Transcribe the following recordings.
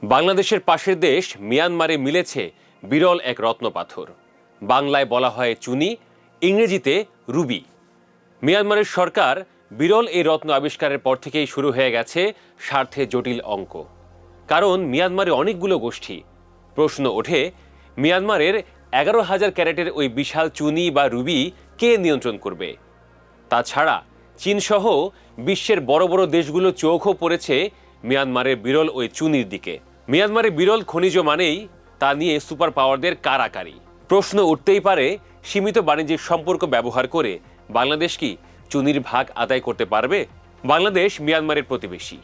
বাংলাদেশের পাশের দেশ মিয়ানমারে মিলেছে বিরল এক রত্নপাথর। বাংলায় বলা হয় চুনি, ইংরেজিতে রুবি। মিয়ানমারের সরকার বিরল এই রত্ন আবিষ্কারের পর থেকেই শুরু হয়ে গেছে স্বার্থে জটিল অঙ্ক। কারণ মিয়ানমারে অনেকগুলো গোষ্ঠী। প্রশ্ন ওঠে, মিয়ানমারের 11,000 ক্যারেটের ওই বিশাল চুনি বা রুবি কে নিয়ন্ত্রণ করবে? তাছাড়া চীনসহ বিশ্বের বড় বড় দেশগুলো চোখও পড়েছে মিয়ানমারের বিরল ওই চুনির দিকে। মিয়ানমারে বিরল খনিজ মানেই তা নিয়ে সুপার পাওয়ারদের কারাকারি। প্রশ্ন উঠতেই পারে, সীমিত বাণিজ্যিক সম্পর্ক ব্যবহার করে বাংলাদেশ কি চুনির ভাগ আদায় করতে পারবে? বাংলাদেশ মিয়ানমারের প্রতিবেশী,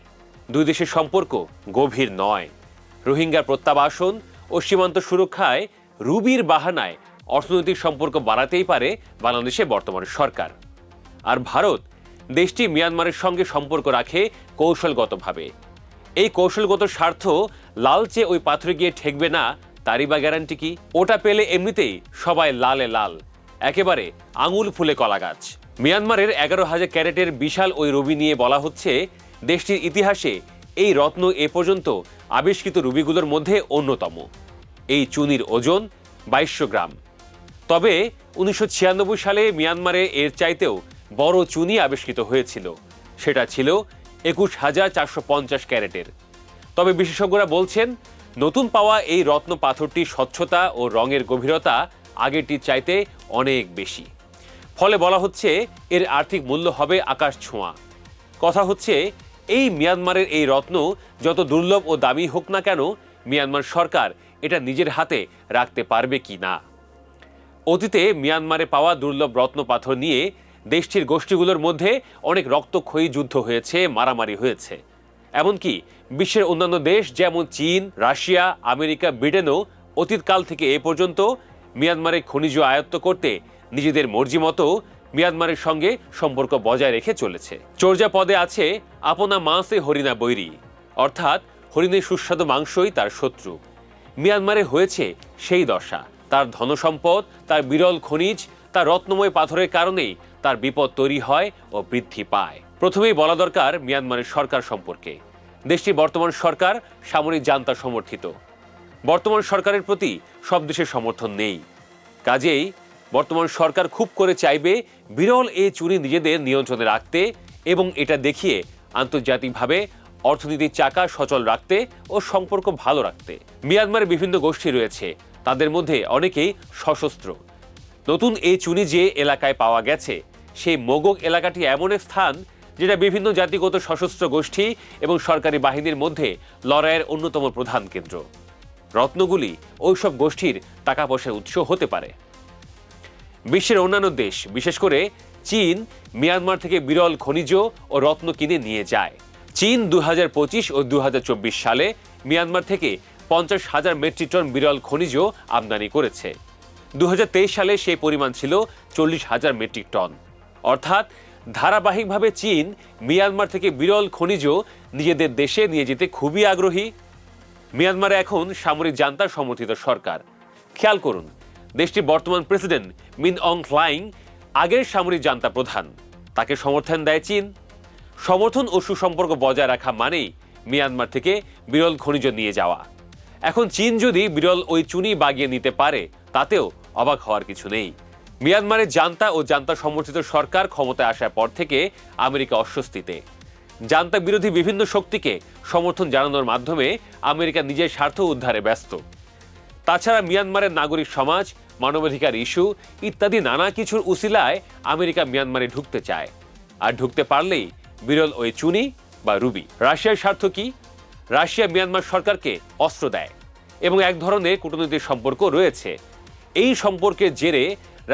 দুই দেশের সম্পর্ক গভীর নয়। রোহিঙ্গার প্রত্যাবাসন ও সীমান্ত সুরক্ষায় রুবির বাহানায় অর্থনৈতিক সম্পর্ক বাড়াতেই পারে বাংলাদেশের বর্তমান সরকার। আর ভারত দেশটি মিয়ানমারের সঙ্গে সম্পর্ক রাখে কৌশলগতভাবে। এই কৌশলগত স্বার্থ লালচে ওই পাথরে গিয়ে ঠেকবে না, তারই বা গ্যারান্টি কি? ওটা পেলে এমনিতেই সবাই লালে লাল, একেবারে আঙুল ফুলে কলা গাছ। মিয়ানমারের 11,000 ক্যারেটের বিশাল ওই রুবি নিয়ে বলা হচ্ছে, দেশটির ইতিহাসে এই রত্ন এ পর্যন্ত আবিষ্কৃত রুবিগুলোর মধ্যে অন্যতম। এই চুনির ওজন 2200 গ্রাম। তবে 1996 সালে মিয়ানমারে এর চাইতেও বড় চুনি আবিষ্কৃত হয়েছিল। সেটা ছিল 21,450 ক্যারেটের। তবে বিশেষজ্ঞরা বলছেন, নতুন পাওয়া এই রত্ন পাথরটি স্বচ্ছতা ও রঙের গভীরতা আগেরটির চাইতে অনেক বেশি। ফলে বলা হচ্ছে এর আর্থিক মূল্য হবে আকাশ ছোঁয়া। কথা হচ্ছে, এই মিয়ানমারের এই রত্ন যত দুর্লভ ও দামি হোক না কেন, মিয়ানমার সরকার এটা নিজের হাতে রাখতে পারবে কি না। অতীতে মিয়ানমারে পাওয়া দুর্লভ রত্ন পাথর নিয়ে দেশটির গোষ্ঠীগুলোর মধ্যে অনেক রক্তক্ষয়ী যুদ্ধ হয়েছে, মারামারি হয়েছে। এমনকি বিশ্বের অন্যান্য দেশ যেমন চীন, রাশিয়া, আমেরিকা, ব্রিটেনও অতীতকাল থেকে এ পর্যন্ত মিয়ানমারে খনিজ আয়ত্ত করতে নিজেদের মর্জি মতো মিয়ানমারের সঙ্গে সম্পর্ক বজায় রেখে চলেছে। চর্যা পদে আছে আপনা মাসে হরিণা বৈরী, অর্থাৎ হরিণের সুস্বাদু মাংসই তার শত্রু। মিয়ানমারে হয়েছে সেই দশা। তার ধনসম্পদ, তার বিরল খনিজ, তার রত্নময় পাথরের কারণেই তার বিপদ তৈরি হয় ও বৃদ্ধি পায়। প্রথমেই বলা দরকার মিয়ানমারের সরকার সম্পর্কে। দেশটির বর্তমান সরকার সামরিক জান্তা সমর্থিত। বর্তমান সরকারের প্রতি সব দেশের সমর্থন নেই। কাজেই বর্তমান সরকার খুব করে চাইবে বিরল এই চুনি নিজেদের নিয়ন্ত্রণে রাখতে এবং এটা দেখিয়ে আন্তর্জাতিকভাবে অর্থনীতির চাকা সচল রাখতে ও সম্পর্ক ভালো রাখতে। মিয়ানমারে বিভিন্ন গোষ্ঠী রয়েছে, তাদের মধ্যে অনেকেই সশস্ত্র। নতুন এই চুনি যে এলাকায় পাওয়া গেছে, সেই মোগক এলাকাটি এমন এক স্থান যেটা বিভিন্ন জাতিগত সশস্ত্র গোষ্ঠী এবং সরকারি বাহিনীর মধ্যে লড়াইয়ের অন্যতম প্রধান কেন্দ্র। রত্নগুলি ওইসব গোষ্ঠীর টাকা পয়সার উৎস হতে পারে। বিশ্বের অন্যান্য দেশ, বিশেষ করে চীন, মিয়ানমার থেকে বিরল খনিজ ও রত্ন কিনে নিয়ে যায়। চীন 2025 ও 2024 সালে মিয়ানমার থেকে 50,000 মেট্রিক টন বিরল খনিজ আমদানি করেছে। 2023 সালে সেই পরিমাণ ছিল 40,000 মেট্রিক টন। অর্থাৎ ধারাবাহিকভাবে চীন মিয়ানমার থেকে বিরল খনিজ নিজেদের দেশে নিয়ে যেতে খুবই আগ্রহী। মিয়ানমারে এখন সামরিক জান্তা সমর্থিত সরকার। খেয়াল করুন, দেশটির বর্তমান প্রেসিডেন্ট মিন অং হ্লাইং আগের সামরিক জান্তা প্রধান। তাকে সমর্থন দেয় চীন। সমর্থন ও সুসম্পর্ক বজায় রাখা মানেই মিয়ানমার থেকে বিরল খনিজ নিয়ে যাওয়া। এখন চীন যদি বিরল ওই চুনি বাগিয়ে নিতে পারে, তাতেও অবাক হওয়ার কিছু নেই। মিয়ানমারের জান্তা ও জান্তা সমর্থিত সরকার ক্ষমতায় আসার পর থেকে আমেরিকা অস্বস্তিতে। জান্তা বিরোধী বিভিন্ন শক্তিকে সমর্থন জানানোর মাধ্যমে আমেরিকা নিজের স্বার্থ উদ্ধারে ব্যস্ত। তাছাড়া মিয়ানমারের নাগরিক সমাজ, মানবাধিকার ইস্যু ইত্যাদি নানা কিছুর উসিলায় আমেরিকা মিয়ানমারে ঢুকতে চায়। আর ঢুকতে পারলেই বিরল ওই চুনি বা রুবি। রাশিয়ার স্বার্থ কি? রাশিয়া মিয়ানমার সরকারকে অস্ত্র দেয় এবং এক ধরনের কূটনৈতিক সম্পর্ক রয়েছে। এই সম্পর্কের জেরে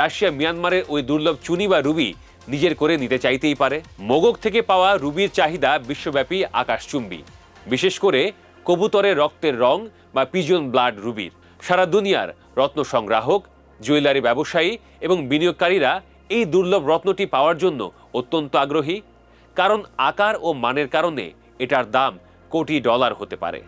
রাশিয়া মিয়ানমারের ওই দুর্লভ চুনি বা রুবি নিজের করে নিতে চাইতেই পারে। মোগক থেকে পাওয়া রুবির চাহিদা বিশ্বব্যাপী আকাশচুম্বী, বিশেষ করে কবুতরের রক্তের রং বা পিজন ব্লাড রুবির। সারা দুনিয়ার রত্ন সংগ্রাহক, জুয়েলারি ব্যবসায়ী এবং বিনিয়োগকারীরা এই দুর্লভ রত্নটি পাওয়ার জন্য অত্যন্ত আগ্রহী। কারণ আকার ও মানের কারণে এটার দাম কোটি ডলার হতে পারে।